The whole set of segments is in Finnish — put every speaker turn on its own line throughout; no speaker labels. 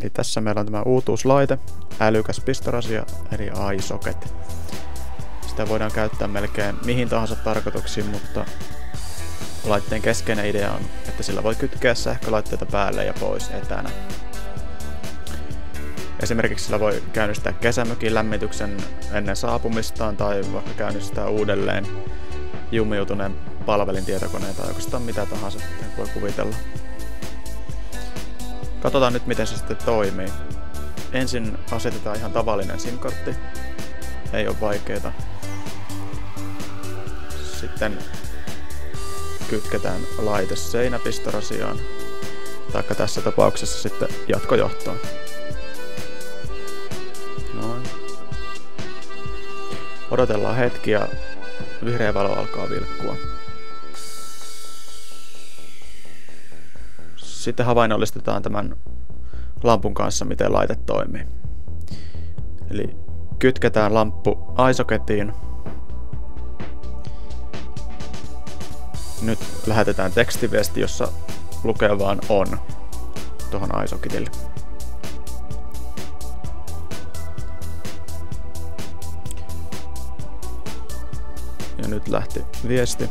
Eli tässä meillä on tämä uutuuslaite, älykäs pistorasia eli iSocket. Sitä voidaan käyttää melkein mihin tahansa tarkoituksiin, mutta laitteen keskeinen idea on, että sillä voi kytkeä sähkölaitteita päälle ja pois etänä. Esimerkiksi sillä voi käynnistää kesämökin lämmityksen ennen saapumistaan tai vaikka käynnistää uudelleen jumiutuneen palvelintietokoneen tai oikeastaan mitä tahansa voi kuvitella. Katsotaan nyt miten se sitten toimii. Ensin asetetaan ihan tavallinen SIM-kortti. Ei ole vaikeeta. Sitten kytketään laite seinäpistorasiaan, taikka tässä tapauksessa sitten jatkojohtoon. Noin. Odotellaan hetki ja vihreä valo alkaa vilkkua. Sitten havainnollistetaan tämän lampun kanssa, miten laite toimii. Eli kytketään lamppu iSockettiin. Nyt lähetetään tekstiviesti, jossa lukee vaan on tuohon iSocketille. Ja nyt lähti viesti.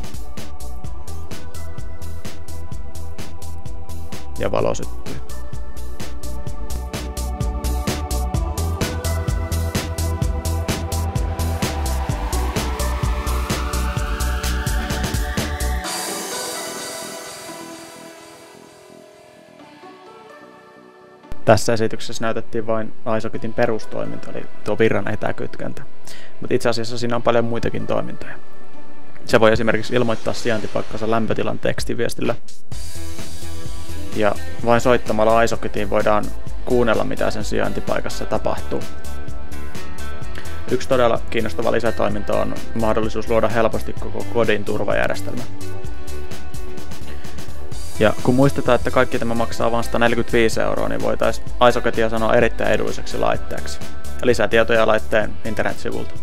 Ja valo syttyi. Tässä esityksessä näytettiin vain iSocketin perustoiminta, eli tuo virran etäkytkentä. Mutta itse asiassa siinä on paljon muitakin toimintoja. Se voi esimerkiksi ilmoittaa sijaintipaikkansa lämpötilan tekstiviestillä. Ja vain soittamalla iSocketiin voidaan kuunnella, mitä sen sijaintipaikassa tapahtuu. Yksi todella kiinnostava lisätoiminto on mahdollisuus luoda helposti koko kodin turvajärjestelmä. Ja kun muistetaan, että kaikki tämä maksaa vain 145 €, niin voitaisiin iSocketia sanoa erittäin edulliseksi laitteeksi. Lisätietoja laitteen internetsivulta.